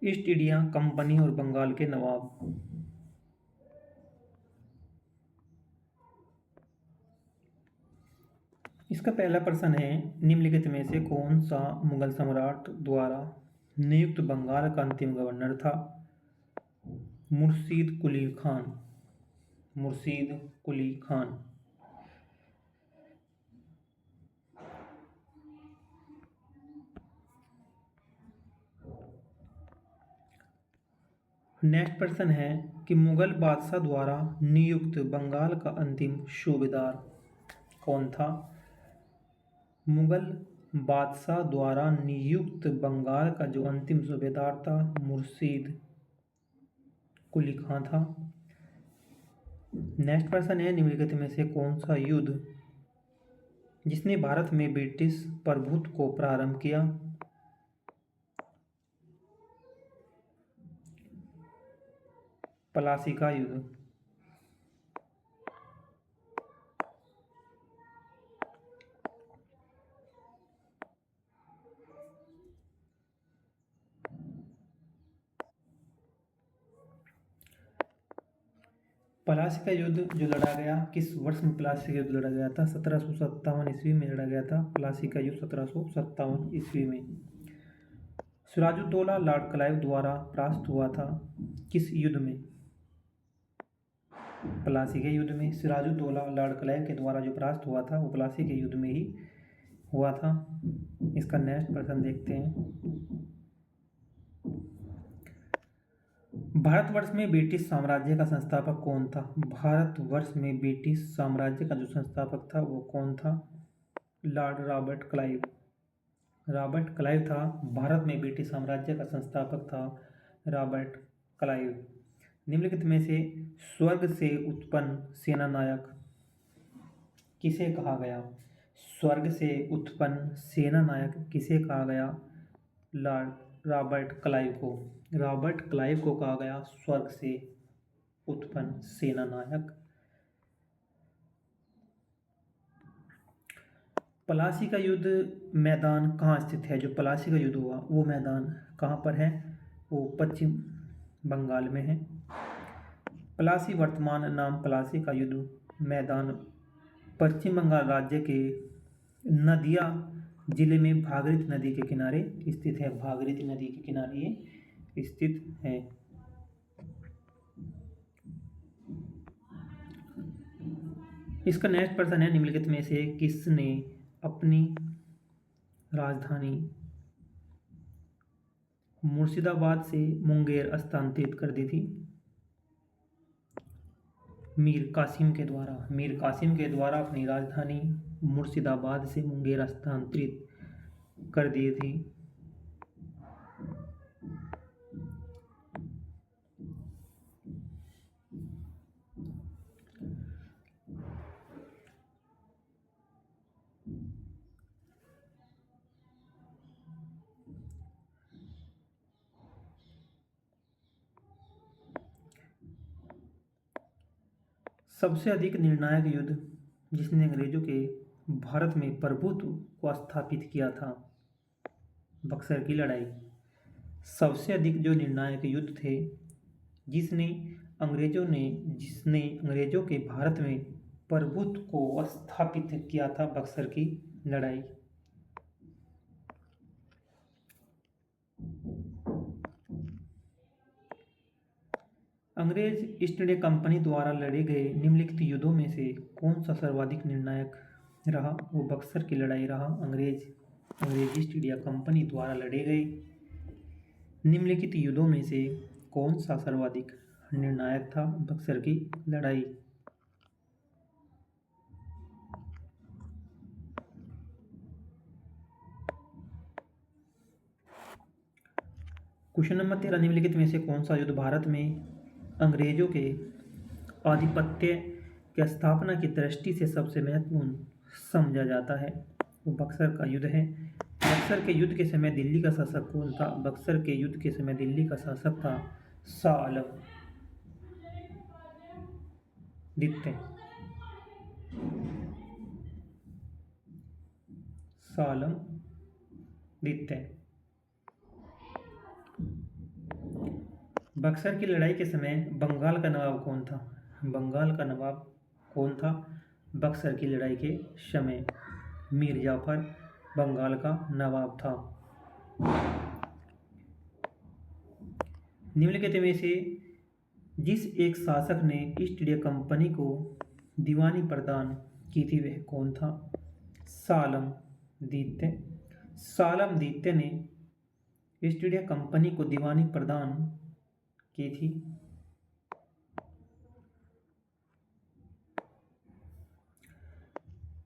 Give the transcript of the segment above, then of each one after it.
East India company और बंगाल के नवाब। इसका पहला प्रश्न है, निम्नलिखित में से कौन सा मुगल सम्राट द्वारा नियुक्त बंगाल का अंतिम गवर्नर था? मुर्शीद कुली खान। मुर्शीद कुली खान। नेक्स्ट प्रश्न है कि मुगल बादशाह द्वारा नियुक्त बंगाल का अंतिम सूबेदार कौन था? मुगल बादशाह द्वारा नियुक्त बंगाल का जो अंतिम सूबेदार था, मुर्शीद कुली खां था। नेक्स्ट प्रश्न है, निम्नलिखित में से कौन सा युद्ध जिसने भारत में ब्रिटिश प्रभुत्व को प्रारंभ किया? प्लासी का युद्ध। प्लासी का युद्ध जो लड़ा गया, किस वर्ष में प्लासी का युद्ध लड़ा गया था? 1757 ईस्वी में लड़ा गया था प्लासी का युद्ध, 1757 ईस्वी में। सिराजुद्दौला लॉर्ड क्लाइव द्वारा परास्त हुआ था किस युद्ध में? प्लासी के युद्ध में। सिराजुद्दौला लॉर्ड क्लाइव के द्वारा जो परास्त हुआ था वो प्लासी के युद्ध में ही हुआ था। इसका नेक्स्ट प्रश्न देखते हैं। भारतवर्ष में ब्रिटिश साम्राज्य का संस्थापक कौन था? भारतवर्ष में ब्रिटिश साम्राज्य का जो संस्थापक था वो कौन था? Lord Robert Clive. Robert Clive था भारत में ब्रिटिश साम्राज्य का संस्थापक था, रॉबर्ट क्लाइव। निम्नलिखित में से स्वर्ग से उत्पन्न सेनानायक किसे कहा गया? स्वर्ग से उत्पन्न सेनानायक किसे कहा गया? लॉर्ड रॉबर्ट क्लाइव को। रॉबर्ट क्लाइव को कहा गया स्वर्ग से उत्पन्न सेनानायक। प्लासी का युद्ध मैदान कहाँ स्थित है? जो प्लासी का युद्ध हुआ वो मैदान कहाँ पर है? वो पश्चिम बंगाल में है। प्लासी वर्तमान नाम प्लासी का युद्ध मैदान पश्चिम बंगाल राज्य के नदिया जिले में भागीरथी नदी के किनारे स्थित है। भागीरथी नदी के किनारे ये स्थित है। इसका नेक्स्ट प्रश्न है, निम्नलिखित में से किसने अपनी राजधानी मुर्शिदाबाद से मुंगेर स्थानांतरित कर दी थी? मीर कासिम के द्वारा। मीर कासिम के द्वारा अपनी राजधानी मुर्शिदाबाद से मुंगेर स्थानांतरित कर दी थी। सबसे अधिक निर्णायक युद्ध जिसने अंग्रेजों के भारत में प्रभुत्व को स्थापित किया था, बक्सर की लड़ाई। सबसे अधिक जो निर्णायक युद्ध थे जिसने अंग्रेजों के भारत में प्रभुत्व को स्थापित किया था, बक्सर की लड़ाई। अंग्रेज ईस्ट इंडिया कंपनी द्वारा लड़े गए निम्नलिखित युद्धों में से कौन सा सर्वाधिक निर्णायक रहा? वो बक्सर की लड़ाई रहा। अंग्रेज ईस्ट इंडिया कंपनी द्वारा लड़े गए निम्नलिखित युद्धों में से कौन सा सर्वाधिक निर्णायक था? बक्सर की लड़ाई। क्वेश्चन नंबर 13, निम्नलिखित में से कौन सा युद्ध भारत में अंग्रेजों के आधिपत्य की स्थापना की दृष्टि से सबसे महत्वपूर्ण समझा जाता है? वो बक्सर का युद्ध है। बक्सर के युद्ध के समय दिल्ली का शासक कौन था? बक्सर के युद्ध के समय दिल्ली का शासक था शाह आलम द्वितीय। शाह आलम द्वितीय। बक्सर की लड़ाई के समय बंगाल का नवाब कौन था? बंगाल का नवाब कौन था बक्सर की लड़ाई के समय? मीर जाफर बंगाल का नवाब था। निम्नलिखित में से जिस एक शासक ने ईस्ट इंडिया कंपनी को दीवानी प्रदान की थी वह कौन था? सालम द्वितीय। सालम द्वितीय ने ईस्ट इंडिया कंपनी को दीवानी प्रदान की थी।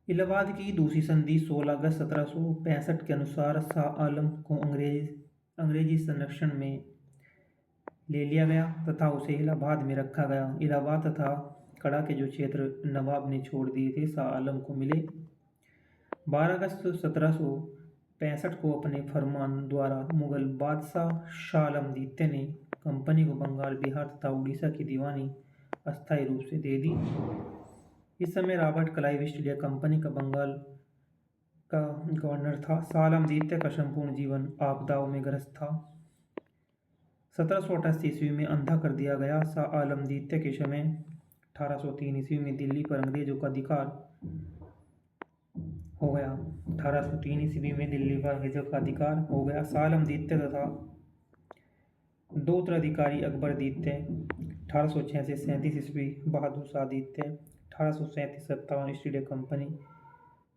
इलाहाबाद की दूसरी संधि 16 अगस्त 1765 के अनुसार शाह आलम को अंग्रेजी संरक्षण में ले लिया गया तथा उसे इलाहाबाद में रखा गया। इलाहाबाद तथा कड़ा के जो क्षेत्र नवाब ने छोड़ दिए थे शाह आलम को मिले। 12 अगस्त 1765 को अपने फरमान द्वारा मुगल बादशाह शाह आलम द्वितीय ने कंपनी को बंगाल, बिहार तथा उड़ीसा की दीवानी अस्थायी रूप से दे दी। इस समय Robert Clive east India company का बंगाल का गवर्नर था। शाह आलम द्वितीय का संपूर्ण जीवन आपदाओं में ग्रस्त था। 1788 ईस्वी में अंधा कर दिया गया। शाह आलम द्वितीय के समय 1803 ईस्वी में दिल्ली पर अंग्रेजों का अधिकार हो गया। 1803 ईस्वी में दिल्ली पर अंग्रेजों का अधिकार हो गया। शाह आलम द्वितीय तथा दो उत्तराधिकारी अकबर द्वितीय 1886 से 37 ईस्वी, बहादुर शाह द्वितीय 1837-57 ईस्ट इंडिया कंपनी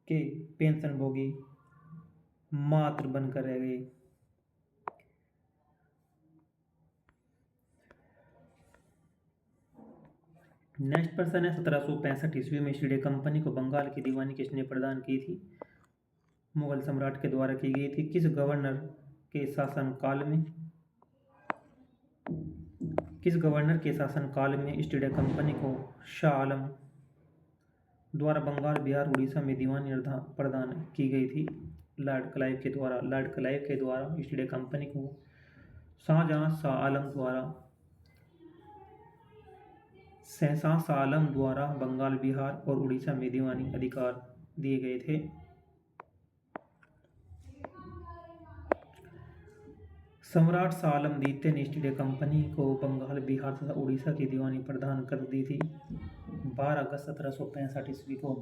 के पेंशनभोगी मात्र बनकर रह गए। नेक्स्ट पर्सन है 1765 ईस्वी में ईस्ट इंडिया कंपनी को बंगाल की दीवानी किसने प्रदान की थी? मुगल सम्राट के द्वारा की गई थी। किस गवर्नर के शासनकाल में ईस्ट इंडिया कंपनी को शाह आलम द्वारा बंगाल, बिहार, उड़ीसा में दीवानी प्रदान की गई थी? लॉर्ड क्लाइव के द्वारा ईस्ट इंडिया कंपनी को शाहजहां शाह आलम द्वारा बंगाल, बिहार और उड़ीसा में दीवानी अधिकार दिए गए थे। सम्राट शाह आलम द्वितीय ने ईस्ट इंडिया कंपनी को बंगाल, बिहार तथा उड़ीसा की दीवानी प्रदान कर दी थी 12 अगस्त 1765 ईस्वी को।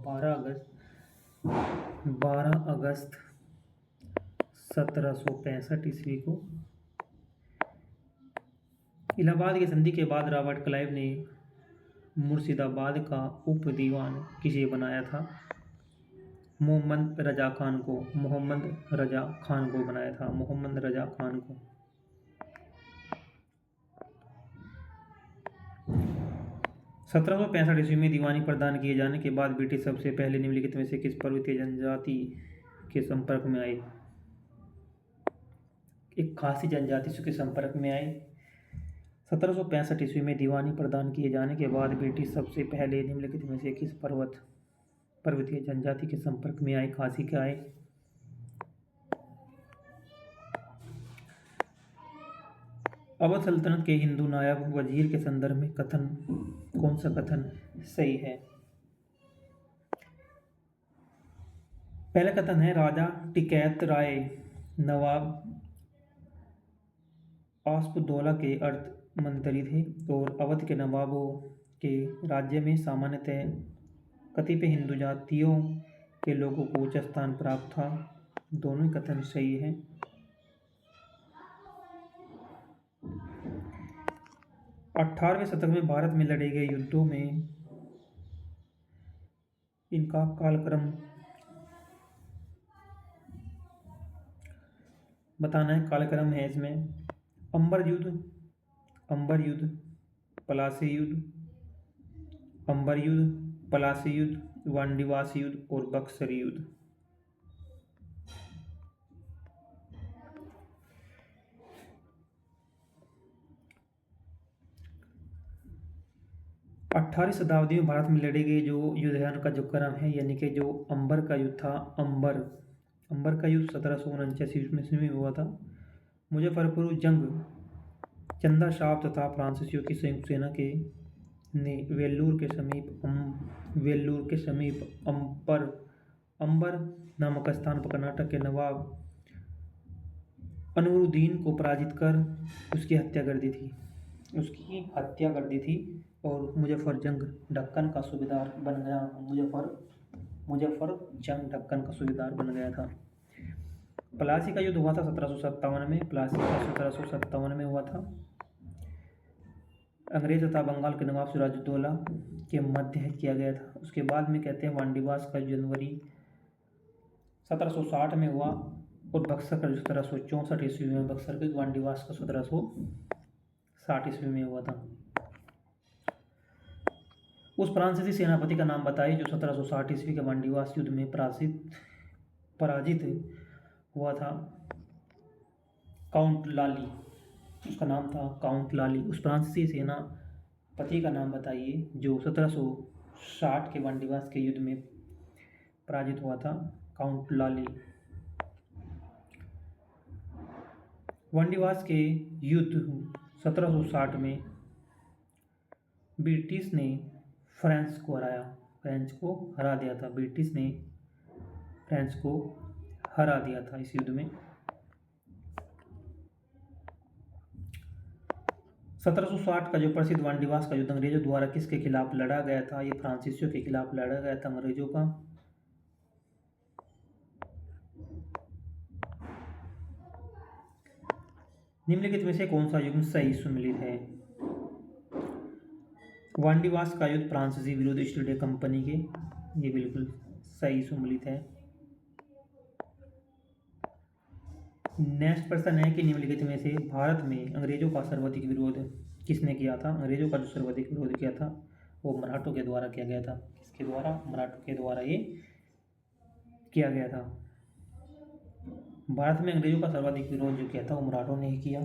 12 अगस्त 1765 ईस्वी को। इलाहाबाद की संधि के बाद रॉबर्ट क्लाइव ने मुर्शिदाबाद का उप दीवान किसे बनाया था? मोहम्मद रजा खान को बनाया था। मोहम्मद रजा खान को। 1765 ईस्वी में दीवानी प्रदान किए जाने के बाद ब्रिटिश सबसे पहले निम्नलिखित में से किस पर्वतीय जनजाति के संपर्क में आए? एक खासी जनजाति के संपर्क में आए। 1765 ईस्वी में दीवानी प्रदान किए जाने के बाद ब्रिटिश सबसे पहले निम्नलिखित में से किस पर्वतीय जनजाति के संपर्क में आए? खासी के आए। अवध सल्तनत के हिंदू नायब वजीर के संदर्भ में कौन सा कथन सही है? पहला कथन है राजा टिकैत राय नवाब आसफउद्दौला के अर्थ मंत्री थे और अवध के नवाबों के राज्य में सामान्यतः कतिपय हिंदू जातियों के लोगों को उच्च स्थान प्राप्त था। दोनों ही कथन सही है। 18वें शतक में भारत में लड़े गए युद्धों में इनका कालक्रम बताना है। कालक्रम है इसमें अंबर युद्ध, पलासी युद्ध, वांडीवासी युद्ध और बक्सर युद्ध। अठारहवीं शताब्दी में भारत में लड़े गए जो युद्ध है उनका जो क्रम है, यानी कि जो अंबर का युद्ध था, अंबर का युद्ध 1749 ईस्वी में हुआ था। मुजफ्फरपुर जंग चंदा शाह तथा फ्रांसीसियों की संयुक्त सेना ने वेल्लूर के समीप अंबर नामक स्थान पर कर्नाटक के नवाब अनवरुद्दीन को पराजित कर उसकी हत्या कर दी थी। उसकी हत्या कर दी थी और मुजफ्फरजंग दक्कन का सूबेदार बन गया। मुजफ्फरजंग दक्कन का सूबेदार बन गया था। प्लासी का युद्ध हुआ था 1757 में। प्लासी का 1757 में हुआ था। अंग्रेज तथा बंगाल के नवाब सिराजुद्दौला के मध्य किया गया था। उसके बाद में कहते हैं वांडीवास का जनवरी 1760 में हुआ और बक्सर का 1764 ईस्वी में, बक्सर के वांडीवास का 1760 ईस्वी में हुआ था। उस फ्रांसीसी सेनापति का नाम बताइए जो 1760 ईस्वी के वांडीवास युद्ध में पराजित हुआ था। काउंट लाली, उसका नाम था काउंट लाली। उस फ्रांसीसी सेनापति का नाम बताइए जो 1760 के वांडीवास के युद्ध में पराजित हुआ था। काउंट लाली। वांडीवास के युद्ध 1760 में ब्रिटिश ने फ्रांस को हराया, फ्रांस को हरा दिया था। ब्रिटिश ने फ्रांस को हरा दिया था इस युद्ध में। 1760 का जो प्रसिद्ध वांडीवास का युद्ध अंग्रेजों द्वारा किसके खिलाफ लड़ा गया था? ये फ्रांसीसियों के खिलाफ लड़ा गया था अंग्रेजों का। निम्नलिखित में से कौन सा युग्म सही सुमेलित है? वांडीवास का युद्ध फ्रांसीसी विरोध ईस्ट इंडिया कंपनी के, ये बिल्कुल सही सुमेलित है। नेक्स्ट प्रश्न है कि निम्नलिखित में से भारत में अंग्रेजों का सर्वाधिक विरोध किसने किया था? अंग्रेजों का जो सर्वाधिक विरोध किया था वो मराठों के द्वारा किया गया था। किसके द्वारा? मराठों के द्वारा ये किया गया था। भारत में अंग्रेजों का सर्वाधिक विरोध जो किया था वो मराठों ने ही किया।